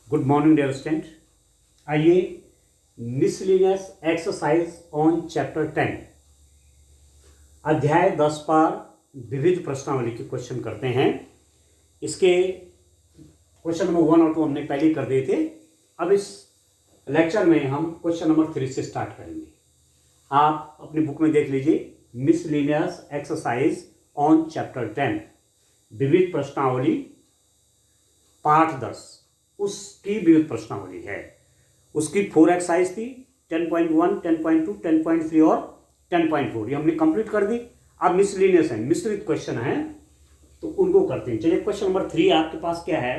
Good morning dear student. आइए miscellaneous exercise on chapter 10 अध्याय 10 पर विविध प्रश्नावली के क्वेश्चन करते हैं। इसके क्वेश्चन नंबर 1 और 2 हमने पहले ही कर दिए थे। अब इस लेक्चर में हम क्वेश्चन नंबर 3 से स्टार्ट करेंगे। आप अपनी बुक में देख लीजिए, मिसलिनियस एक्सरसाइज ऑन चैप्टर 10 विविध प्रश्नावली पाठ 10 उसकी विविध प्रश्नावली है। उसकी 4 एक्सरसाइज थी, 10.1, 10.2, 10.3 और 10.4 ये हमने कंप्लीट कर दी। अब मिसलिनियस है, मिश्रित क्वेश्चन है, तो उनको करते हैं। चलिए क्वेश्चन नंबर 3 आपके पास क्या है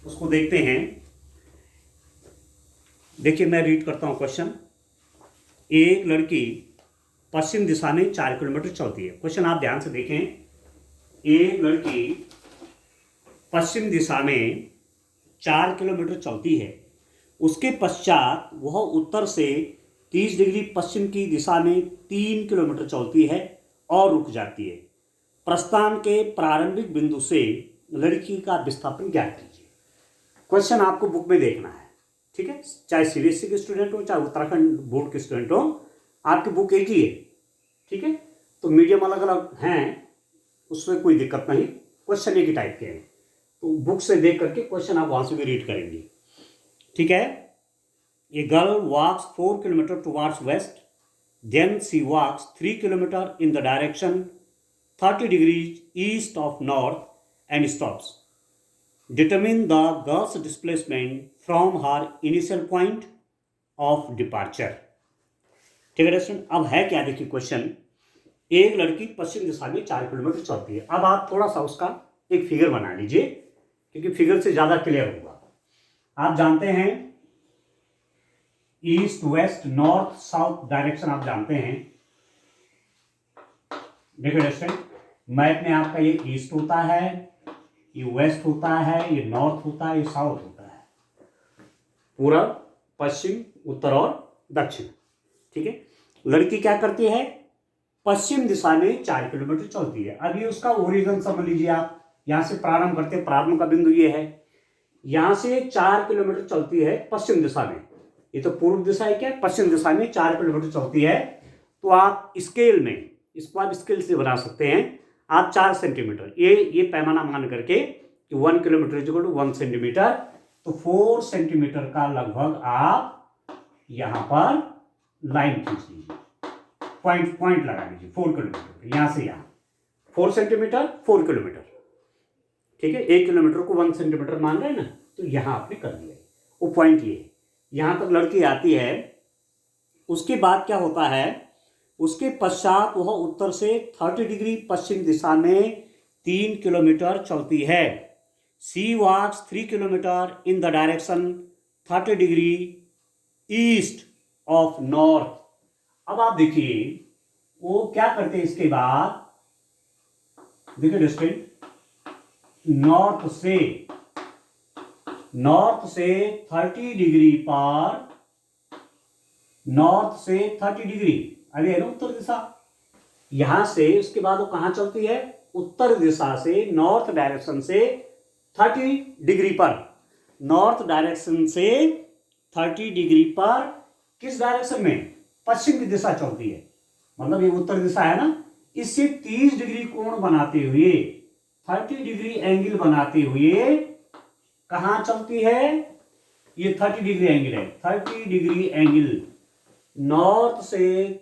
उसको देखते हैं। देखिए मैं रीड करता हूं क्वेश्चन। एक लड़की पश्चिम दिशा में 4 किलोमीटर चलती है। क्वेश्चन आप ध्यान से देखें। एक लड़की पश्चिम दिशा में 4 किलोमीटर चलती है। उसके पश्चात वह उत्तर से 30 डिग्री पश्चिम की दिशा में 3 किलोमीटर चलती है और रुक जाती है। प्रस्थान के प्रारंभिक बिंदु से लड़की का विस्थापन ज्ञात कीजिए। क्वेश्चन आपको बुक में देखना है, ठीक है। चाहे सीबीएसई के स्टूडेंट हो, चाहे उत्तराखंड बोर्ड के स्टूडेंट हो, आपकी बुक एक ही है, ठीक है। तो मीडियम अलग अलग हैं, उसमें कोई दिक्कत नहीं, क्वेश्चन एक ही टाइप के हैं। तो बुक से देख करके क्वेश्चन आप वहां से भी रीड करेंगे, ठीक है। A girl walks 4 kilometre towards west, then she walks 3 kilometre in the direction 30 degrees east of north and stops. Determine the girl's displacement from her initial point of departure. ठीक है दोस्तों, अब है क्या देखिए क्वेश्चन। एक लड़की पश्चिम दिशा में 4 किलोमीटर चलती है। अब आप थोड़ा सा उसका एक फिगर बना लीजिए, क्योंकि फिगर से ज्यादा क्लियर होगा। आप जानते हैं east west north south direction आप जानते हैं। देखिए दोस्तों, मैप में आपका ये ईस्ट होता है, ये वेस्ट होता है, ये नॉर्थ होता है, ये साउथ होता है, पूरब पश्चिम उत्तर और दक्षिण, ठीक है। लड़की क्या करती है, पश्चिम दिशा में 4 किलोमीटर चलती है। अभी उसका ओरिजिन समझ लीजिए आप। यहां से प्रारंभ करते हैं, प्रारंभ का बिंदु ये है, यहां से 4 किलोमीटर चलती है पश्चिम दिशा में। ये तो पूर्व दिशा है, क्या पश्चिम दिशा में 4 किलोमीटर चलती है। तो आप स्केल में इसको आप स्केल से बना सकते हैं। आप 4 सेंटीमीटर ये पैमाना मान करके कि 1 किलोमीटर इक्वल टू 1 सेंटीमीटर, तो 4 सेंटीमीटर का लगभग आप यहां पर लाइन खींच लीजिए, पॉइंट लगा लीजिए। 4 किलोमीटर यहां से यहां 4 सेंटीमीटर 4 किलोमीटर, ठीक है। 1 किलोमीटर को 1 सेंटीमीटर मान रहे हैं ना, तो यहां आपने कर दिया। वो पॉइंट ये यहां तक लड़की आती है। उसके बाद क्या होता है, उसके पश्चात वह उत्तर से 30 डिग्री पश्चिम दिशा में 3 किलोमीटर चलती है। सी walks 3 kilometre in the direction 30 degree east of north. अब आप देखिए वो क्या करते हैं। इसके बाद देखिए डिस्टेंस नॉर्थ से 30 डिग्री पर, नॉर्थ से 30 डिग्री, अरे है ना उत्तर दिशा। यहां से उसके बाद वो कहां चलती है, उत्तर दिशा से नॉर्थ डायरेक्शन से 30 डिग्री पर, नॉर्थ डायरेक्शन से 30 डिग्री पर किस डायरेक्शन में, पश्चिम की दिशा चलती है। मतलब ये उत्तर दिशा है ना, इससे 30 डिग्री कोण बनाते हुए, 30 डिग्री एंगल बनाते हुए कहां चलती है, ये 30 डिग्री एंगल है। 30 डिग्री एंगल नॉर्थ से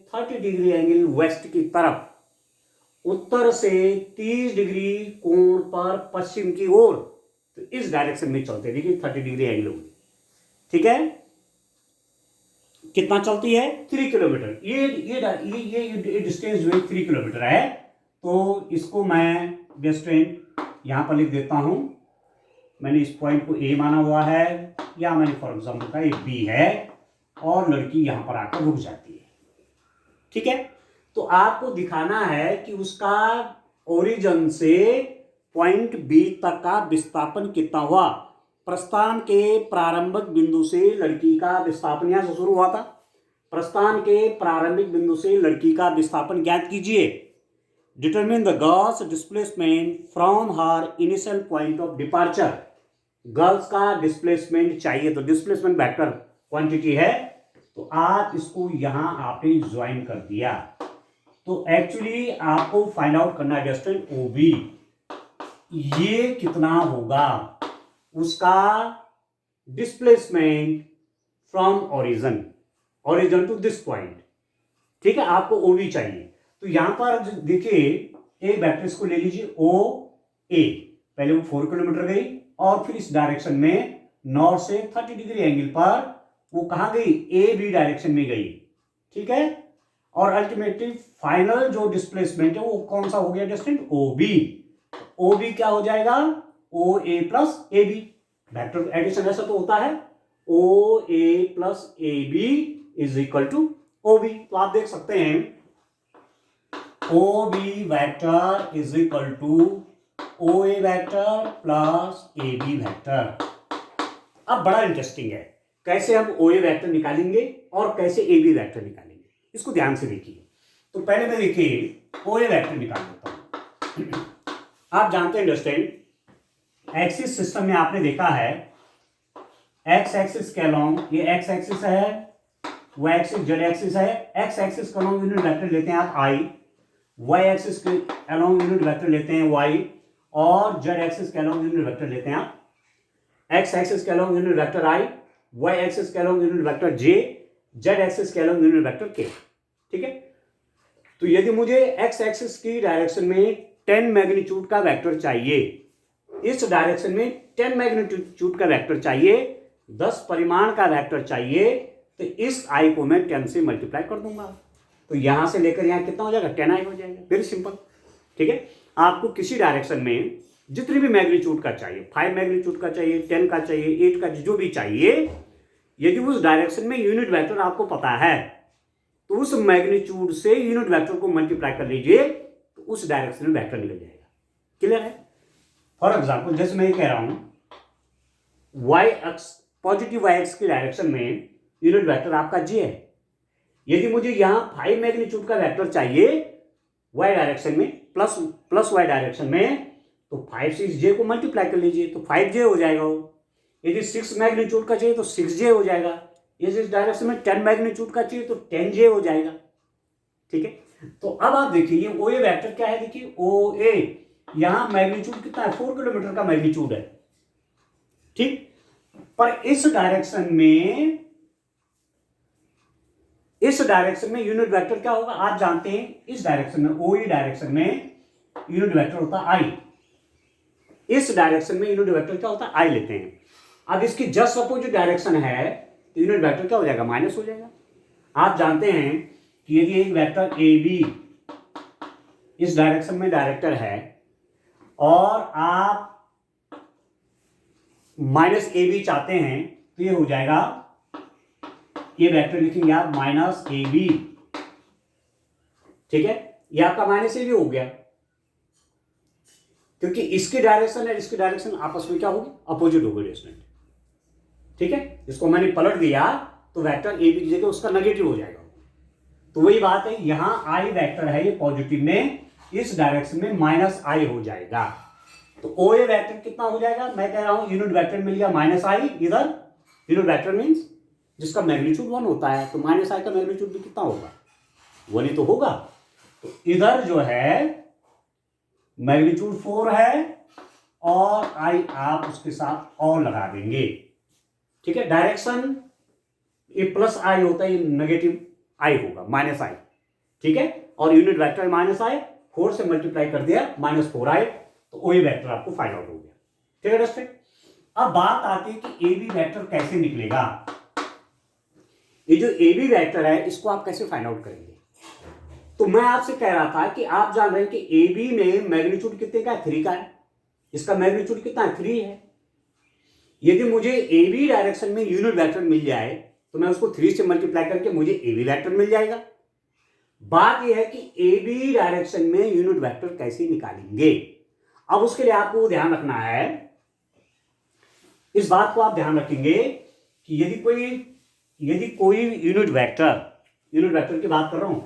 30 डिग्री एंगल वेस्ट की तरफ, उत्तर से 30 डिग्री कोण पर पश्चिम की ओर, तो इस डायरेक्शन में चलते हैं। देखिए 30 डिग्री एंगल होगी, ठीक है। कितना चलती है, 3 किलोमीटर। ये डिस्टेंस जो है 3 किलोमीटर है। तो इसको मैं डिस्टेंस यहां पर लिख देता हूं। मैंने इस पॉइंट को ए माना हुआ है, या मैंने फॉर एग्जाम्पल का ये बी है, और लड़की यहां पर आकर रुक जाती है, ठीक है। तो आपको दिखाना है कि उसका ओरिजिन से पॉइंट बी तक का विस्थापन कितना हुआ। प्रस्थान के प्रारंभिक बिंदु से लड़की का विस्थापन यहां से शुरू हुआ था। प्रस्थान के प्रारंभिक बिंदु से लड़की का विस्थापन ज्ञात कीजिए। Determine the girl's displacement from her initial point of departure. Girls का डिस्प्लेसमेंट चाहिए, तो डिस्प्लेसमेंट वेक्टर क्वांटिटी है, तो आप इसको यहां आपने ज्वाइन कर दिया। तो एक्चुअली आपको फाइंड आउट करना है डिस्टेंस ओबी, ये कितना होगा उसका displacement from origin to this point. ठीक है, आपको ओबी चाहिए। तो यहां पर देखिए एक वेक्टर इसको ले लीजिए ओ ए, पहले वो 4 किलोमीटर गई और फिर इस डायरेक्शन में नॉर्थ से 30 डिग्री एंगल पर वो कहां गई, ए बी डायरेक्शन में गई। ठीक है, और अल्टीमेटली फाइनल जो डिस्प्लेसमेंट है वो कौन सा हो गया distance O B. O B क्या हो जाएगा, O A plus A B. Vector addition ऐसा तो होता है, O A plus A B is equal to O B. तो आप देख सकते हैं O B vector is equal to O A vector plus A B vector. अब बड़ा इंटरेस्टिंग है कैसे हम ओ ए वैक्टर निकालेंगे और कैसे ए बी वैक्टर निकालेंगे, इसको ध्यान से देखिए। तो पहले मैं देखिए ओ ए वैक्टर निकाल देता हूं। आप जानते हैं अंडरस्टैंड एक्सिस सिस्टम में आपने देखा है एक्स एक्सिस के अलोंग, ये एक्स एक्सिस है, वाई एक्सिस जेड एक्सिस है। एक्स एक्सिस के अलोंग यूनिट वेक्टर लेते हैं आप आई, वाई एक्सिस के अलोंग यूनिट वेक्टर लेते हैं वाई, और जेड एक्सिस के अलोंग यूनिट वेक्टर लेते हैं आप एक्स एक्सिस के अलोंग यूनिट वेक्टर आई, वाई एक्सिस के अलोंग यूनिट वेक्टर जे, जेड एक्सिस के अलोंग यूनिट वेक्टर के। ठीक है, तो यदि मुझे एक्स एक्सिस की डायरेक्शन में 10 मैग्नीट्यूड का वेक्टर चाहिए, इस डायरेक्शन में 10 मैग्नीट्यूड का वेक्टर चाहिए, 10 परिमाण का वेक्टर चाहिए, तो इस आई को मैं 10 से मल्टीप्लाई कर दूंगा। तो यहां से लेकर यहां कितना हो जाएगा, 10 आई हो जाएगा। Very simple. ठीक है, आपको किसी डायरेक्शन में जितनी भी मैग्नीट्यूड का चाहिए, 5 मैग्नीट्यूड का चाहिए, 10 का चाहिए, 8 का, जो भी चाहिए, यदि उस डायरेक्शन में यूनिट वेक्टर आपको पता है तो उस मैग्नीट्यूड से यूनिट वेक्टर को मल्टीप्लाई कर लीजिए, तो उस डायरेक्शन में वेक्टर निकल जाएगा। क्लियर है? फॉर एग्जाम्पल जैसे मैं ये कह रहा हूं y x, positive y x की डायरेक्शन में यूनिट वेक्टर आपका जे है। यदि मुझे यहां 5 मैग्नीट्यूड का वेक्टर चाहिए वाई डायरेक्शन में, प्लस वाई डायरेक्शन में, तो 5 से इस जे को मल्टीप्लाई कर लीजिए, तो 5J हो जाएगा वो। यदि 6 मैग्नीट्यूड का चाहिए तो 6J हो जाएगा। यदि इस डायरेक्शन में 10 मैग्नीट्यूड का चाहिए तो 10J हो जाएगा। ठीक है, तो अब आप देखिए ये ओ ए वेक्टर क्या है, देखिए ओ ए, यहां मैग्नीट्यूड कितना है, 4 किलोमीटर का मैग्नीट्यूड है। ठीक, पर इस डायरेक्शन में यूनिट वेक्टर क्या होगा, आप जानते हैं इस डायरेक्शन में, ओ ए डायरेक्शन में यूनिट वेक्टर होता है आई। इस डायरेक्शन में यूनिट वेक्टर क्या होता है, आई लेते हैं। अब इसकी जस्ट अपोजिट डायरेक्शन है तो यूनिट वेक्टर क्या हो जाएगा, माइनस हो जाएगा। आप जानते हैं कि यदि एक वेक्टर ए बी इस डायरेक्शन में डायरेक्टर है और आप माइनस ए बी चाहते हैं, तो ये हो जाएगा, ये वेक्टर लिखेंगे आप माइनस ए बी। ठीक है, ये आपका माइनस ए बी हो गया, क्योंकि इसकी डायरेक्शन है इसकी डायरेक्शन आपस में क्या होगी, अपोजिट होगी डिस्टेंस। ठीक है, इसको मैंने पलट दिया तो वेक्टर ए बी की जगह उसका नेगेटिव हो जाएगा। तो वही बात है, यहां आई वेक्टर है ये पॉजिटिव में, इस डायरेक्शन में माइनस आई हो जाएगा। तो ओ ए वेक्टर कितना हो जाएगा, मैं कह रहा हूं यूनिट वेक्टर मिल गया माइनस आई। इधर यूनिट वेक्टर मीन्स जिसका मैग्नीट्यूड 1 होता है, तो माइनस आई का मैग्नीट्यूड भी कितना होगा, 1 ही तो होगा। तो इधर जो है मैग्नीट्यूड 4 है और आई आप उसके साथ और लगा देंगे। ठीक है, डायरेक्शन ये प्लस आई होता है, ये नेगेटिव आई होगा, माइनस आई। ठीक है, और यूनिट वेक्टर माइनस आई, 4 से मल्टीप्लाई कर दिया, -4 आई, तो वही वेक्टर आपको फाइंड आउट हो गया। ठीक है दोस्तों, अब बात आती है कि ए बी वेक्टर कैसे निकलेगा। ये जो ए बी वेक्टर है इसको आप कैसे फाइंड आउट करेंगे। तो मैं आपसे कह रहा था कि आप जान रहे हैं कि ए बी में मैग्नीट्यूड कितने का है, 3 का है। इसका मैग्नीट्यूड कितना है, 3 है। यदि मुझे ए बी डायरेक्शन में यूनिट वेक्टर मिल जाए तो मैं उसको 3 से मल्टीप्लाई करके मुझे ए बी वेक्टर मिल जाएगा। बात यह है कि ए बी डायरेक्शन में यूनिट वेक्टर कैसे निकालेंगे। अब उसके लिए आपको ध्यान रखना है, इस बात को आप ध्यान रखेंगे कि यदि कोई यूनिट वेक्टर की बात कर रहा हूं,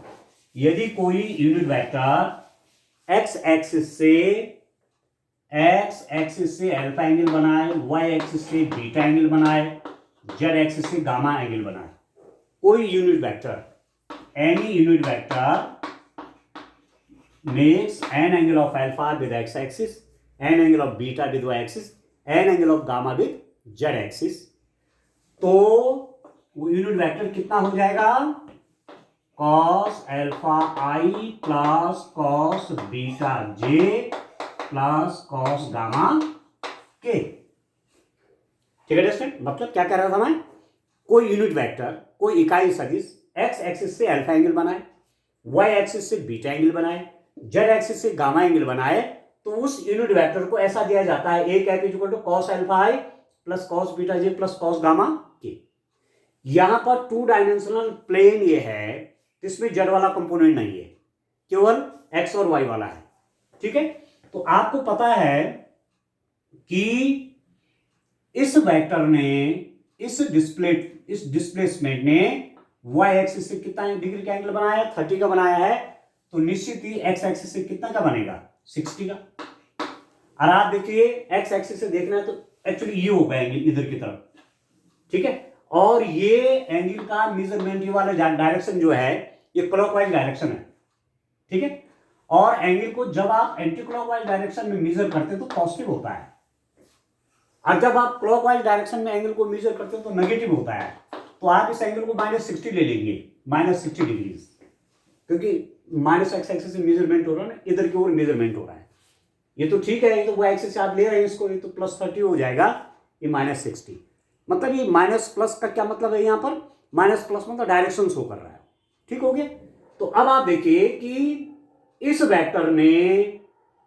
यदि कोई यूनिट वेक्टर एक्स एक्सिस से एक्स एक्सिस से अल्फा एंगल बनाए, वाई एक्सिस से बीटा एंगल बनाए, जेड एक्सिस से गामा एंगल बनाए। कोई unit vector, any unit vector makes an angle of alpha with x axis, an angle of beta with y axis, an angle of gamma with z axis। तो वो unit vector कितना हो जाएगा? cos alpha i plus cos beta j plus cos gamma k। ठीक है दोस्तों, मतलब क्या कह रहा था मैं? कोई यूनिट वेक्टर, कोई इकाई सदिश x एक्सिस से अल्फा एंगल बनाए, y एक्सिस से बीटा एंगल बनाए, जेड एक्सिस से गामा एंगल बनाए, तो उस यूनिट वेक्टर को ऐसा दिया जाता है A cap equal to cos alpha i plus cos beta j plus cos gamma k। यहां पर टू डायमेंशनल प्लेन ये है, इसमें जेड वाला कंपोनेंट नहीं है, केवल एक्स और वाई वाला है। ठीक है, तो आपको पता है कि इस वेक्टर ने, इस डिस्प्लेसमेंट ने वाई एक्सिस से कितना डिग्री का एंगल बनाया है? 30 का बनाया है। तो निश्चित ही एक्स एक्सिस से कितना का बनेगा? 60 का। और आप देखिए एक्स एक्सिस से देखना है तो एक्चुअली ये होगा एंगल इधर की तरफ। ठीक है, और ये एंगल का मेजरमेंट, ये वाला डायरेक्शन जो है ये क्लॉकवाइज डायरेक्शन है। ठीक है, और एंगल को जब आप एंटी क्लॉकवाइज डायरेक्शन में मेजर करते हैं तो पॉजिटिव होता है, और जब आप क्लॉकवाइज डायरेक्शन में एंगल को मेजर करते हैं तो नेगेटिव होता है। तो आप इस एंगल को -60 ले लेंगे, -60 डिग्री, क्योंकि माइनस एक्स एक्सिस से मेजरमेंट हो रहा है ना, इधर की ओर मेजरमेंट हो रहा है। ये तो ठीक है, ये तो वो एक्सिस से आप ले रहे हैं इसको, ये तो +30 हो जाएगा, ये -60। मतलब ये माइनस प्लस का क्या मतलब है? यहाँ पर माइनस प्लस मतलब डायरेक्शन शो कर रहा है। ठीक हो गया। तो अब आप देखिए कि इस वेक्टर ने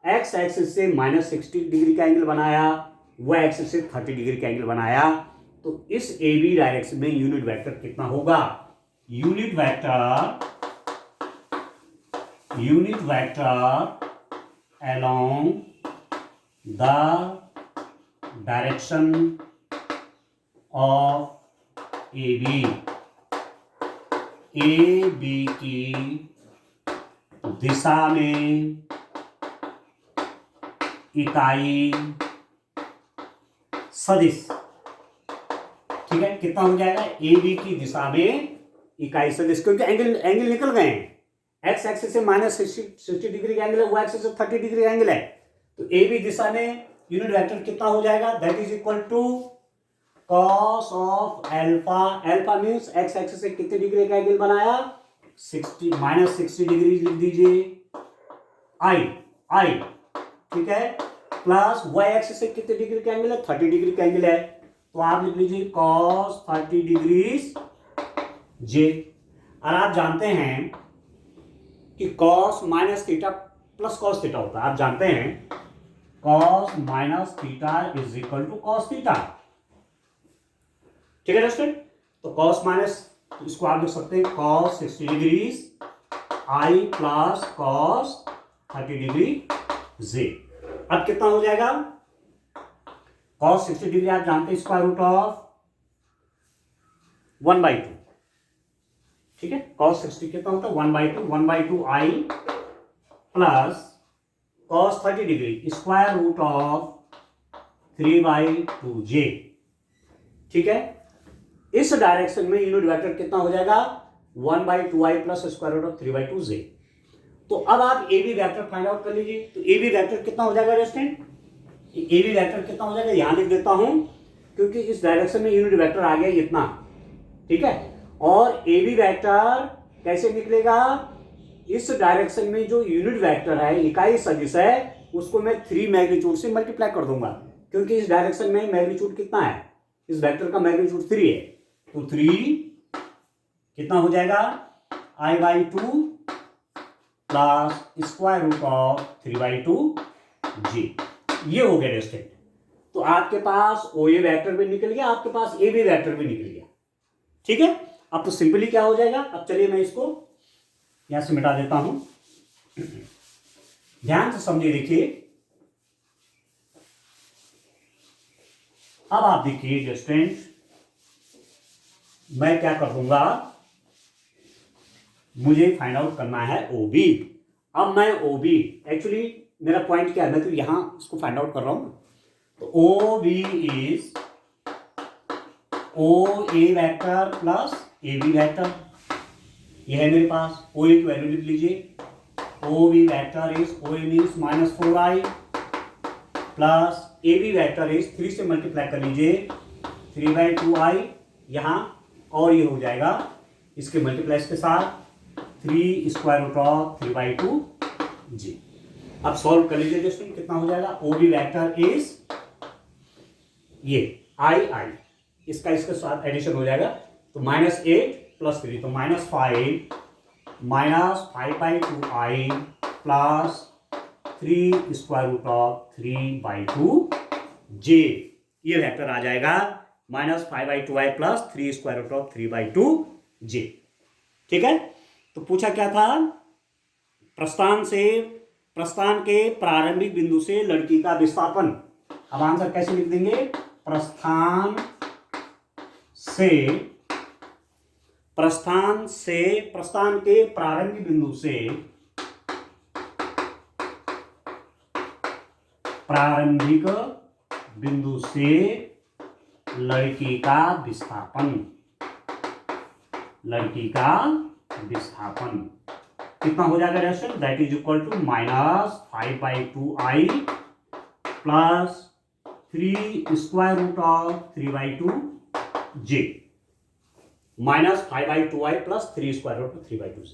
एक्स एक्सिस से -60 डिग्री का एंगल बनाया, वाई एक्सिस से 30 डिग्री का एंगल बनाया। तो इस ए बी डायरेक्शन में यूनिट वेक्टर कितना होगा? Unit vector along the direction of AB, AB की दिशा में इकाई सदिश। ठीक है, कितना हो जाएगा? AB की दिशा में इकाई सदिश, क्योंकि एंगल निकल गए हैं। एक्स एक्सिस से -60 डिग्री का एंगल है, वाई एक्सिस से 30 डिग्री का एंगल है। तो ए बी दिशा में यूनिट वेक्टर कितना हो जाएगा? That is equal to cos of alpha. Alpha means x axis से कितने डिग्री का एंगल बनाया? 60 -60 डिग्री लिख दीजिए, आई। ठीक है, प्लस वाई एक्सिस से कितने डिग्री का एंगल है? 30 डिग्री का एंगल है। तो आप लिख लीजिए cos 30 डिग्री जे। और आप जानते हैं कि cos minus theta plus cos theta होता है। आप जानते हैं cos minus theta is equal to cos theta. ठीक है दोस्तों, तो cos माइनस, इसको आप लिख सकते हैं cos 60 degree I plus cos 30 degree J. अब कितना हो जाएगा? cos 60 डिग्री आप जानते हैं स्क्वायर रूट ऑफ 1/2। ठीक है, cos 60 कितना होता है? 1/2 आई plus cos 30 degree square root of 3/2 J. ठीक है, इस डायरेक्शन में यूनिट वेक्टर कितना हो जाएगा? 1/2 आई plus square root of 3/2 j. तो अब आप a B vector find out कर लीजिए। तो ए बी वेक्टर कितना हो जाएगा रेस्टेंट? ए बी वेक्टर कितना हो जाएगा? यहां लिख देता हूं, क्योंकि इस डायरेक्शन में यूनिट वेक्टर आ गया इतना। ठीक है, और ए बी वेक्टर कैसे निकलेगा? इस डायरेक्शन में जो यूनिट वेक्टर है, इकाई सदिश है, उसको मैं 3 मैग्नीट्यूड से मल्टीप्लाई कर दूंगा, क्योंकि इस डायरेक्शन में मैग्नीट्यूड कितना है? इस वेक्टर का मैग्नीट्यूड 3 है। तो 3 कितना हो जाएगा? I/2 plus square root of 3/2 j. ये हो गया रेस्टेंट। तो आपके पास ओ ए वेक्टर भी निकल गया, आपके पास ए बी वेक्टर भी निकल गया। ठीक है, अब तो सिंपली क्या हो जाएगा? अब चलिए मैं इसको यहां से मिटा देता हूं, ध्यान से समझिए। देखिए, अब आप देखिए रेस्टेंट, मैं क्या कर दूंगा, मुझे फाइंड आउट करना है ओ बी। अब मैं ओ बी, एक्चुअली मेरा पॉइंट क्या है, मैं तो यहां इसको फाइंड आउट कर रहा हूं। तो o b is O A vector plus A B vector, ये है मेरे पास। ओ ए की वैल्यू लिख लीजिए, O B vector is O A means -4i plus A B vector is 3 से मल्टीप्लाई कर लीजिए 3/2i यहाँ, और ये हो जाएगा इसके मल्टीप्लाइज के साथ 3 स्क्वायर रूट ऑफ 3/2 जी। अब सॉल्व कर लीजिए दोस्तों, कितना हो जाएगा, ओ बी वैक्टर इज ये i इसका इसके साथ एडिशन हो जाएगा, तो -8 + 3 तो -5 5/2i plus 3 square root of 3/2j, ये वेक्टर आ जाएगा -5/2i plus 3 square root of 3/2j। ठीक है, तो पूछा क्या था, प्रस्थान के प्रारंभिक बिंदु से लड़की का विस्थापन। अब आंसर कैसे लिख देंगे, प्रस्थान के प्रारंभिक बिंदु से लड़की का विस्थापन कितना हो जाएगा रेशन, that is equal to -5/2i plus 3 square root of 3/2j, -5/2i plus 3 square root of 3/2j।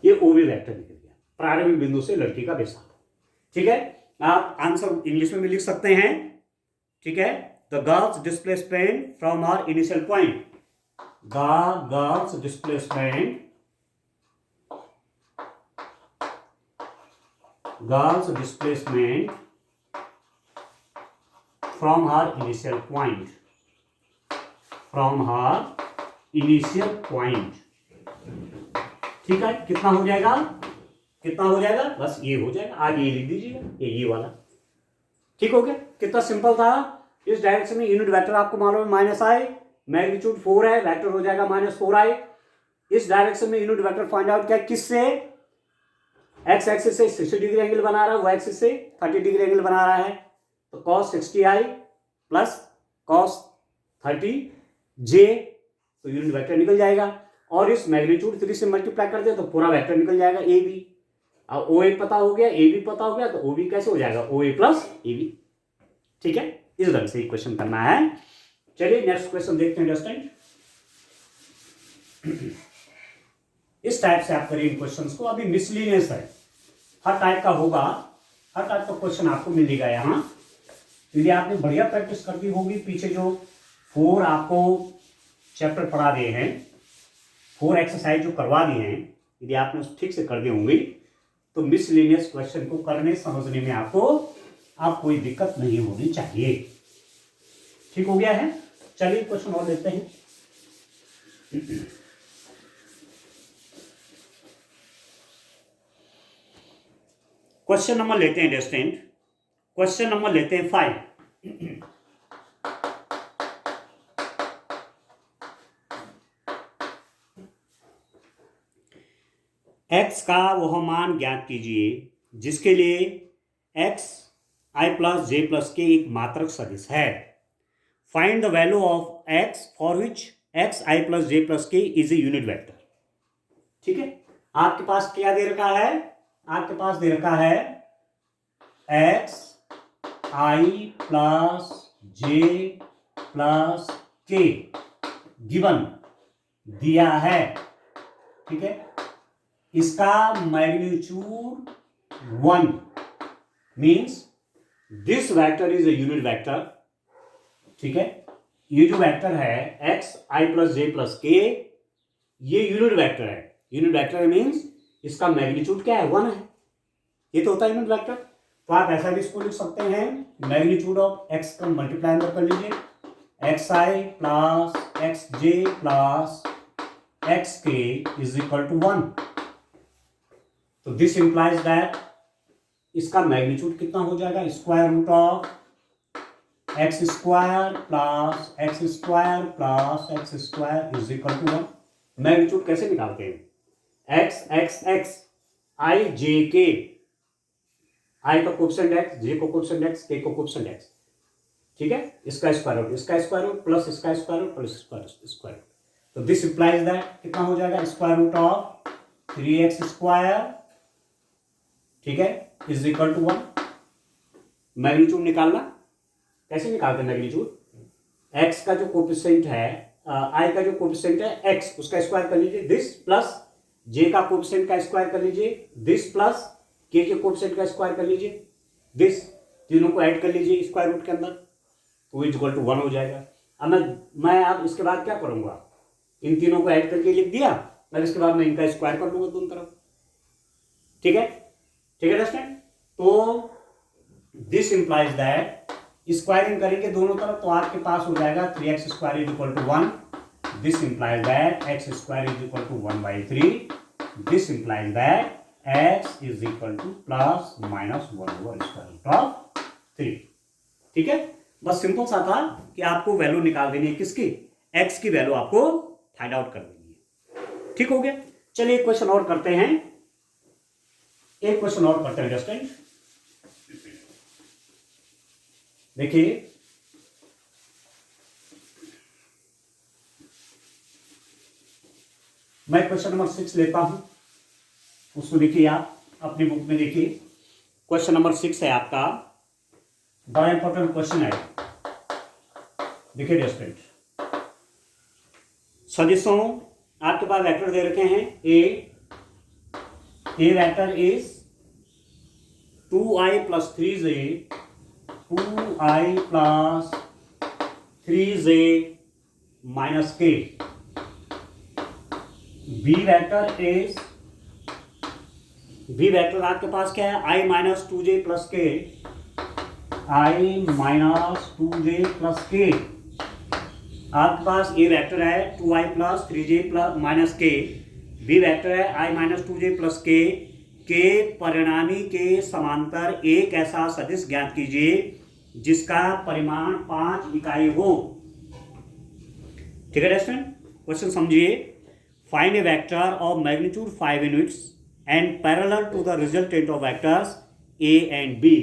ये ओवी वेक्टर निकल गया, प्रारंभिक बिंदु से लड़की का विस्थापन। ठीक है, आप आंसर इंग्लिश में भी लिख सकते हैं। ठीक है, the girl's displacement from our initial point, the girl's displacement from her initial point, ठीक है, कितना हो जाएगा, बस ये हो जाएगा, आगे ये लिख दीजिएगा, ये वाला। ठीक हो गया, कितना सिंपल था। इस डायरेक्शन में यूनिट वेक्टर आपको मालूम है -i, मैग्नीट्यूड 4 है, वेक्टर हो जाएगा -4i। इस डायरेक्शन में यूनिट वेक्टर फाइंड आउट क्या, किससे, एक्स एक्सिस से 60 डिग्री एंगल बना रहा है, वाई एक्सिस से 30 डिग्री एंगल बना रहा है, तो cos 60i plus cos 30j, तो यूनिट वेक्टर निकल जाएगा। और इस मैग्नीट्यूड 3 से मल्टीप्लाई कर दे तो पूरा वेक्टर निकल जाएगा ए बी। अब ओ ए पता हो गया, ए बी पता हो गया, तो ओ बी कैसे हो जाएगा, O A plus A B. ठीक है, इस ढंग से क्वेश्चन करना है। चलिए नेक्स्ट क्वेश्चन देखते हैं स्टूडेंट। इस टाइप से आप करिए इन क्वेश्चंस को। अभी मिसलिनियस है, हर टाइप का होगा, हर टाइप का क्वेश्चन आपको मिलेगा यहाँ। यदि आपने बढ़िया प्रैक्टिस कर दी होगी, पीछे जो 4 आपको चैप्टर पढ़ा दिए हैं, 4 एक्सरसाइज जो करवा दिए हैं, यदि आपने ठीक से कर दी होंगी तो मिसलिनियस क्वेश्चन को करने समझने में आपको अब कोई दिक्कत नहीं होनी चाहिए। ठीक हो गया है, चलिए क्वेश्चन और लेते हैं। क्वेश्चन नंबर लेते हैं स्टूडेंट, क्वेश्चन नंबर लेते हैं 5। x का वह मान ज्ञात कीजिए जिसके लिए x i plus J plus के एक मात्रक सदिश है। Find the value of x for which x i plus J plus के इज ए यूनिट वेक्टर। ठीक है, आपके पास क्या दे रखा है, आपके पास दे रखा है x i plus J plus के गिवन दिया है। ठीक है, इसका magnitude 1 means this vector is a unit vector. ठीक है, ये जो वेक्टर है x i plus J plus के, ये यूनिट वेक्टर है। यूनिट वेक्टर मीन्स इसका मैग्नीट्यूड क्या है, 1 है। ये तो होता है यूनिट वेक्टर। तो आप ऐसा भी इसको लिख सकते हैं, मैग्नीट्यूड ऑफ x का मल्टीप्लाई कर लीजिए, x i plus x j plus x k is equal to 1। तो दिस इंप्लाइज दैट इसका मैग्नीट्यूड कितना हो जाएगा, square root of x square plus x square plus x square is equal to 1। Magnitude कैसे निकालते हैं, x x x i j k, i का coefficient x, j को कोएफिशिएंट x, k को कोएफिशिएंट x, ठीक है, इसका स्क्वायर रूट, इसका स्क्वायर रूट प्लस इसका square root plus square root. तो दिस इंप्लाइज दैट कितना हो जाएगा, square root of 3x square, ठीक है, इज इक्वल टू 1। मैग्नीट्यूड निकालना, कैसे निकालते हैं मैग्नीट्यूड, x का जो कोएफिशिएंट है, i का जो कोएफिशिएंट है x, उसका स्क्वायर कर लीजिए दिस, प्लस j का कोएफिशिएंट का स्क्वायर कर लीजिए दिस, प्लस k के कोएफिशिएंट का स्क्वायर कर लीजिए दिस, तीनों को ऐड कर लीजिए स्क्वायर रूट के अंदर, तो इज इक्वल टू 1 हो जाएगा। अब मैं अब इसके बाद क्या करूंगा, इन तीनों को ऐड करके लिख दिया, और इसके बाद मैं इनका स्क्वायर कर लूंगा दोनों तरफ, ठीक है, ठीक है स्टूडेंट। तो दिस इंप्लाइज दैट स्क्वायरिंग करेंगे दोनों तरफ तो आपके पास हो जाएगा 3x square is equal to 1। This implies that x square is equal to 1/3। This implies that x is equal to plus minus 1 over square root of 3, ठीक है। बस सिंपल सा था कि आपको वैल्यू निकाल देनी है, किसकी, x की वैल्यू आपको फाइंड आउट कर देनी है, ठीक हो गया। चलिए एक क्वेश्चन और करते हैं, एक क्वेश्चन और करते हैं स्टूडेंट। देखिए मैं क्वेश्चन नंबर 6 लेता हूं, उसको देखिए आप अपनी बुक में देखिए। क्वेश्चन नंबर 6 है आपका, बड़ा इंपॉर्टेंट क्वेश्चन है, देखिए स्टूडेंट। सदिशों आपके पास वेक्टर दे रखे हैं, A vector is 2i plus 3j, 2i plus 3j minus k। B vector आपके पास क्या है, i minus 2j plus k, i minus 2j plus k। आपके पास ए वेक्टर है 2i plus 3j plus minus k, B vector है i minus 2j plus k के परिणामी के समांतर एक ऐसा सदिश ज्ञात कीजिए जिसका परिमाण 5 इकाई हो, ठीक है स्टूडेंट। क्वेश्चन समझिए। Find a vector of magnitude 5 units and parallel to the resultant of vectors A and B.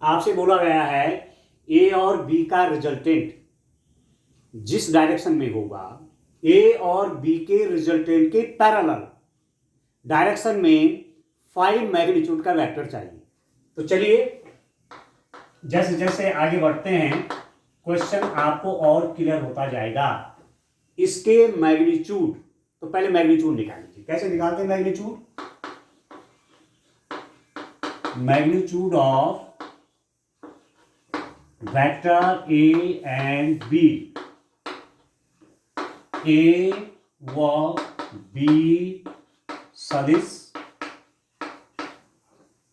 आपसे बोला गया है ए और बी का रिजल्टेंट जिस डायरेक्शन में होगा, ए और बी के रिजल्टेंट के पैरेलल डायरेक्शन में 5 मैग्नीट्यूड का वेक्टर चाहिए। तो चलिए जैसे जैसे आगे बढ़ते हैं क्वेश्चन आपको और क्लियर होता जाएगा। इसके मैग्नीट्यूड, तो पहले मैग्नीट्यूड निकाल लीजिए। कैसे निकालते हैं magnitude, magnitude of vector A and B, A व बी सदिश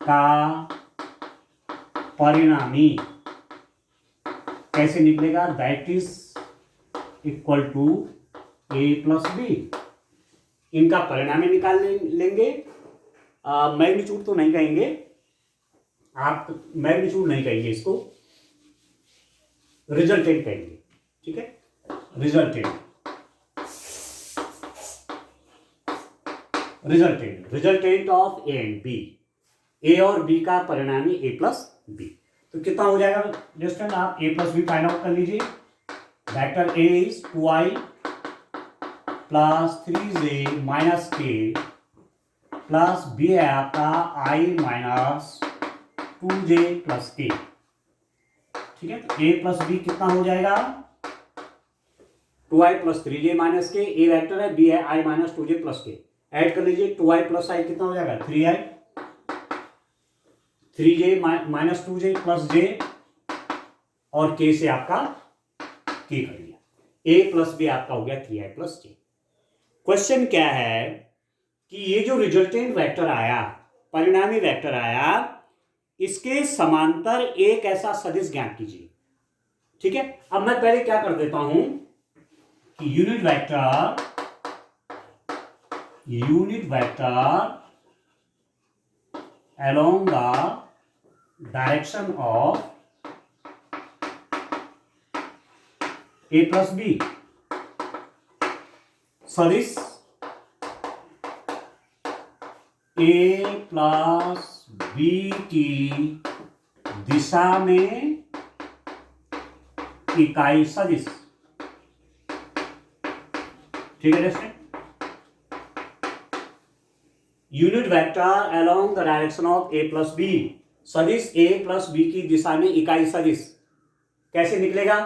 का परिणामी कैसे निकलेगा, that is equal to A plus B. इनका परिणामी निकाल लेंगे, मैग्नीट्यूड तो नहीं कहेंगे, आप मैग्नीट्यूड नहीं कहेंगे, इसको रिजल्टेंट कहेंगे, ठीक है, resultant of A and B, A और बी का परिणामी ए प्लस बी। तो कितना हो जाएगा स्टूडेंट, आप A plus B find out कर लीजिए। Vector A is 2i plus 3j minus k plus B है आपका i minus 2j plus k, ठीक है। तो a प्लस बी कितना हो जाएगा, 2i plus 3j minus k, ए वेक्टर है, बी है i minus 2j plus k। Add कर लीजिए 2i प्लस i कितना हो जाएगा 3i, 3j minus 2j plus j और k से आपका k कर लिया, a प्लस बी आपका हो गया 3i प्लस j। क्वेश्चन क्या है कि ये जो रिजल्टेंट वेक्टर आया, परिणामी वेक्टर आया, इसके समांतर एक ऐसा सदिश ज्ञात कीजिए, ठीक है। अब मैं पहले क्या कर देता हूं कि unit vector along the direction of a plus b, सदिश a plus बी की दिशा में इकाई सदिश। ठीक है दोस्तों, unit vector along the direction of A plus B, सदिश ए प्लस बी की दिशा में इकाई सदिश कैसे निकलेगा,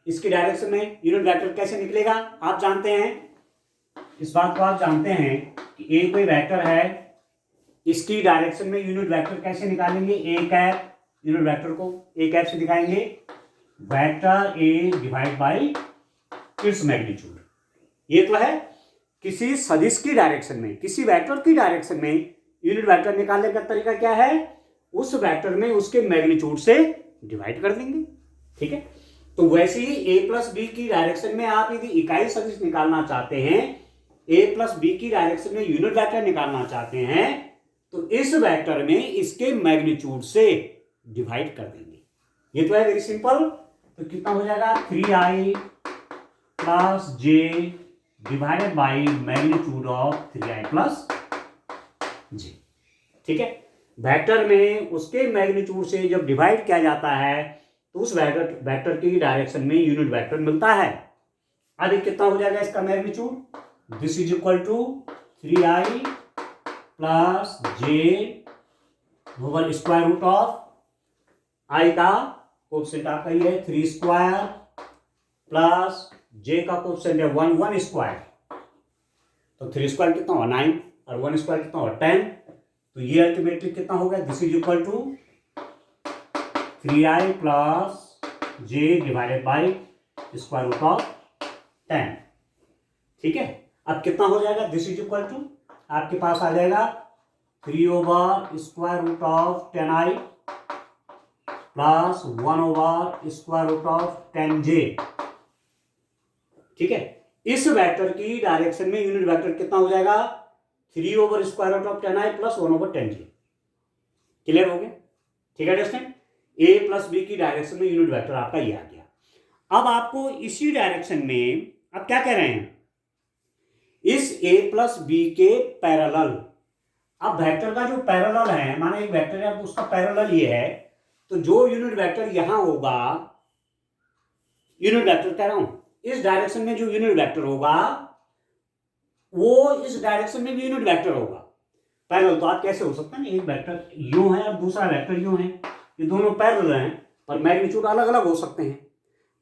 इसकी डायरेक्शन में यूनिट वेक्टर कैसे निकलेगा आप जानते हैं, इस बात को आप जानते हैं कि ए कोई वेक्टर है, इसकी डायरेक्शन में यूनिट वेक्टर कैसे निकालेंगे, ए कैप, यूनिट वेक्टर को ए कैप से दिखाएंगे, vector A divide by its magnitude. ये तो है किसी सदिश की डायरेक्शन में, किसी वेक्टर की डायरेक्शन में यूनिट वेक्टर निकालने का तरीका क्या है, उस वेक्टर में उसके मैग्नीट्यूड से डिवाइड कर देंगे। ठीक है, तो वैसे ही ए प्लस बी की डायरेक्शन में आप यदि इकाई सदिश निकालना चाहते हैं, ए प्लस बी की डायरेक्शन में यूनिट वेक्टर निकालना चाहते हैं, तो इस वेक्टर में इसके मैग्नीट्यूड से डिवाइड कर देंगे। ये तो है वेरी सिंपल। तो कितना हो जाएगा, 3i plus J divided by magnitude of 3i plus J. ठीक है, वेक्टर में उसके मैग्नीट्यूड से जब डिवाइड किया जाता है तो उस वेक्टर की डायरेक्शन में यूनिट वेक्टर मिलता है। अब कितना हो जाएगा इसका magnitude, this is equal to 3i plus j over square root of i का कोएफिशिएंट आपका ये है 3 स्क्वायर प्लस जे का कोएफिशिएंट है 1 स्क्वायर, तो 3 स्क्वायर कितना हुआ 9 और 1 स्क्वायर कितना हुआ 10, तो ये अल्टीमेटली कितना हो गया, this is equal to 3i plus J divided by square root of 10। ठीक है, अब कितना हो जाएगा, दिस इज इक्वल टू आपके पास आ जाएगा 3 over square root of 10i plus 1 over square root of 10j। ठीक है, इस वेक्टर की डायरेक्शन में यूनिट वेक्टर कितना हो जाएगा, 3 over square root of 10i plus 1 over 10j। Clear हो गया। ठीक है दोस्तों, ए प्लस बी की डायरेक्शन में यूनिट वेक्टर आपका ये आ गया। अब आपको इसी डायरेक्शन में आप क्या कह रहे हैं, इस ए प्लस बी के पैरेलल, अब वेक्टर का जो पैरेलल है, माने एक वेक्टर है उसका पैरेलल ये है, तो जो यूनिट वेक्टर यहां होगा, यूनिट वेक्टर कह रहा हूं, इस डायरेक्शन में जो यूनिट वेक्टर होगा वो इस डायरेक्शन में भी यूनिट वेक्टर होगा। पैरेलल तो आप कैसे हो सकता है ना, एक वेक्टर यूं है और दूसरा वेक्टर यूं है, ये दोनों पैरेलल हैं पर मैग्नीट्यूड अलग अलग हो सकते हैं,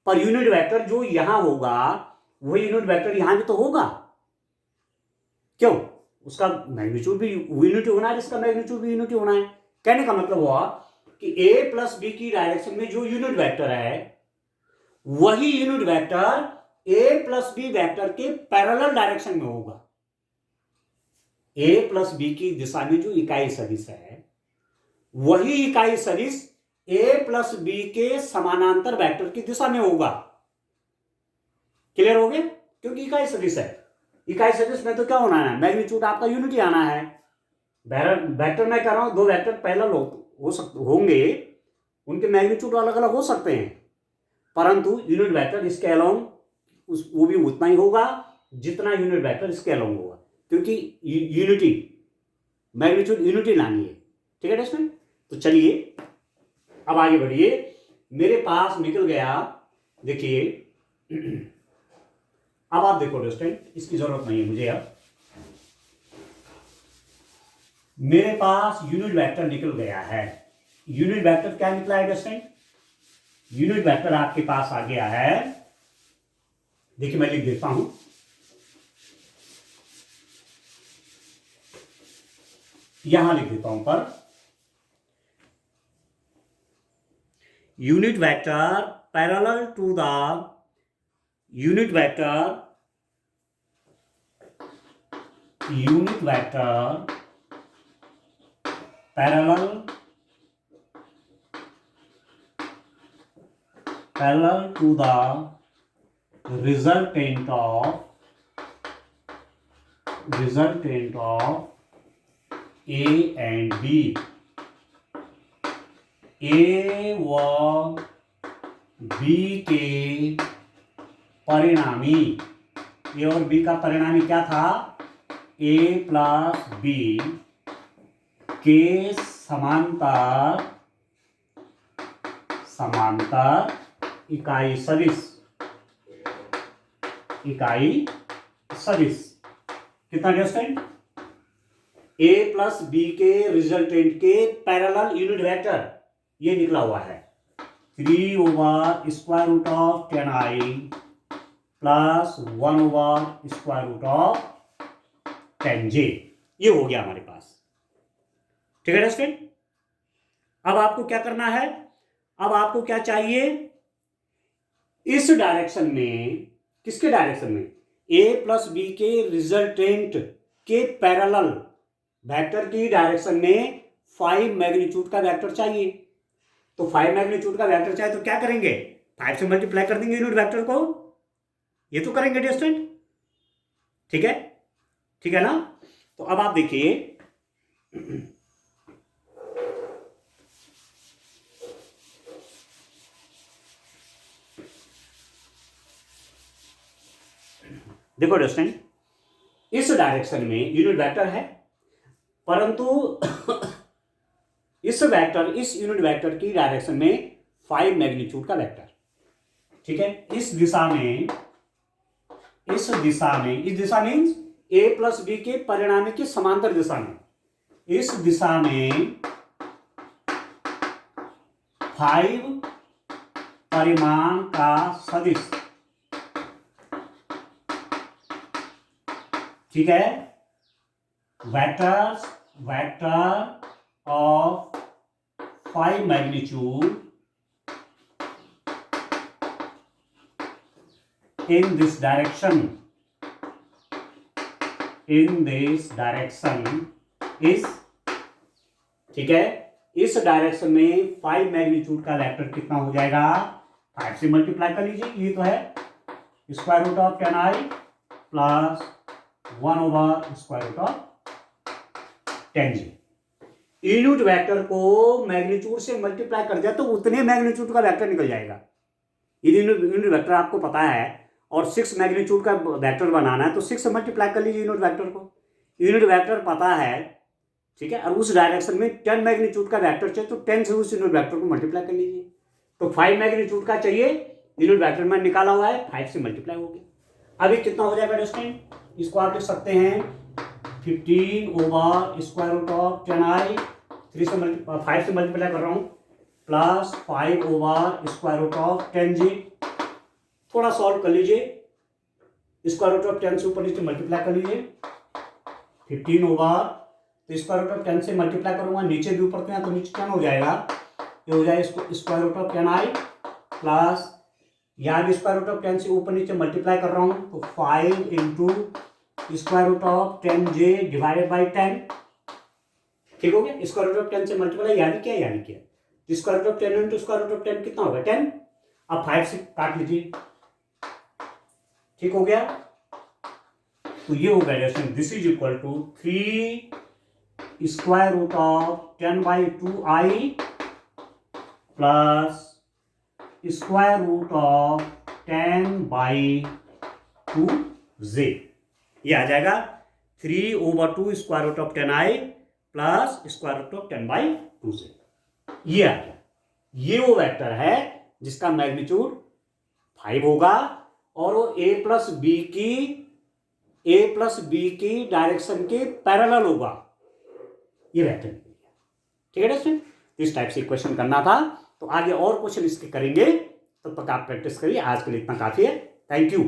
पर यूनिट वेक्टर जो यहां होगा वही यूनिट वेक्टर यहां भी तो होगा। क्यों, उसका मैग्नीट्यूड भी यूनिटी होना है, इसका मैग्नीट्यूड भी यूनिटी होना है। कहने का मतलब हुआ कि ए प्लस बी की डायरेक्शन में जो यूनिट वेक्टर है वही unit vector A plus B vector के पैरेलल डायरेक्शन में होगा। ए प्लस बी की दिशा में जो इकाई सदिश है वही इकाई सदिश ए प्लस बी के समानांतर वेक्टर की दिशा में होगा। क्लियर हो गया, क्योंकि इकाई सदिश है, इकाई सदिश में तो क्या होना है, मैग्नीट्यूड आपका यूनिटी आना है। वेक्टर मैं कह रहा हूं, दो वेक्टर पैरेलल होंगे, उनके मैग्नीट्यूड अलग अलग हो सकते हैं, परंतु यूनिट वेक्टर इसके अलोंग वो भी उतना ही होगा जितना यूनिट वेक्टर इसके अलोंग होगा, क्योंकि यूनिटी मैग्नीट्यूड यूनिटी लानी है। ठीक है दोस्तों, तो चलिए अब आगे बढ़िए। मेरे पास निकल गया, देखिए अब आप देखो दोस्तों, इसकी जरूरत नहीं है मुझे। अब मेरे पास यूनिट वेक्टर निकल गया है। यूनिट वेक्टर क्या निकला है दोस्तों, यूनिट वेक्टर आपके पास आ गया है, देखिए मैं लिख देता हूं, यहां लिख देता हूं पर unit vector parallel to the unit vector parallel to the resultant of A and B, A व B के परिणामी, ए और बी का परिणामी क्या था, A प्लस बी के समांतर समांतर इकाई सदिश कितना डिस्टेंट ए प्लस बी के रिजल्टेंट के पैरेलल यूनिट वेक्टर ये निकला हुआ है 3/√10i प्लस 1/√10j ये हो गया हमारे पास। ठीक है स्टूडेंट, अब आपको क्या करना है, अब आपको क्या चाहिए, इस डायरेक्शन में, किसके डायरेक्शन में, ए प्लस बी के रिजल्टेंट के पैरेलल वेक्टर की डायरेक्शन में 5 मैग्नीट्यूड का वेक्टर चाहिए। तो 5 मैग्नीट्यूड का वेक्टर चाहिए तो क्या करेंगे, 5 से मल्टीप्लाई कर देंगे यूनिट वेक्टर को, ये तो करेंगे डियर स्टूडेंट। ठीक है, ठीक है ना। तो अब आप देखिए देखो डियर स्टूडेंट, इस डायरेक्शन में यूनिट वेक्टर है, परंतु इस यूनिट वेक्टर की डायरेक्शन में 5 मैग्नीट्यूड का वेक्टर। ठीक है, इस दिशा मीन्स ए प्लस बी के परिणामी की समांतर दिशा में, इस दिशा में 5 परिमाण का सदिश। ठीक है, vector of 5 magnitude in this direction is, ठीक है, इस डायरेक्शन में 5 मैग्नीट्यूड का वेक्टर कितना हो जाएगा, 5 से मल्टीप्लाई कर लीजिए, ये तो है √10i plus 1/√10j। Unit vector को मैग्नीट्यूड से मल्टीप्लाई कर दिया तो उतने मैग्नीट्यूड का वेक्टर निकल जाएगा। यदि यूनिट वेक्टर आपको पता है और 6 मैग्नीट्यूड का वेक्टर बनाना है तो 6 से मल्टीप्लाई कर लीजिए यूनिट वेक्टर को। यूनिट वेक्टर पता है, ठीक है, और उस डायरेक्शन में 10 मैग्नीट्यूड का वेक्टर चाहिए तो 10 से उस यूनिट वेक्टर को मल्टीप्लाई कर लीजिए। तो 5 मैग्नीट्यूड का चाहिए, यूनिट वेक्टर में निकाला हुआ है, 5 से मल्टीप्लाई हो गया। अभी कितना हो जाएगा स्टूडेंट, इसको आप लिख सकते हैं 15/√10i, 5 से मल्टीप्लाई कर रहा हूँ, प्लस 5/√10j। थोड़ा सॉल्व कर लीजिए, √10 से ऊपर नीचे मल्टीप्लाई कर लीजिए, 15 तो √10 से मल्टीप्लाई करूंगा, नीचे भी ऊपर तो नीचे 10 हो जाएगा, ये हो जाएगा √10i प्लस, यहाँ भी √10 से ऊपर नीचे मल्टीप्लाई कर रहा हूँ तो 5 × √10j डिवाइडेड बाई 10। ठीक हो गया, √10 से मल्टीप्लाई यहाँ भी किया तो √10 × √10 कितना होगा 10। अब 5 से काट लीजिए, ठीक हो गया। तो ये हो गया this is equal to 3 √10/2i plus √10/2j। ये आ जाएगा 3/2 √10i प्लस √10/2j। ये आ गया, ये वो वेक्टर है जिसका मैग्नीट्यूड 5 होगा और वो ए प्लस बी की डायरेक्शन के पैरेलल होगा, ये वेक्टर। ठीक है दोस्तों, इस टाइप से क्वेश्चन करना था। तो आगे और क्वेश्चन इसके करेंगे, तब तक आप प्रैक्टिस करिए। आज के लिए इतना काफी है। Thank you.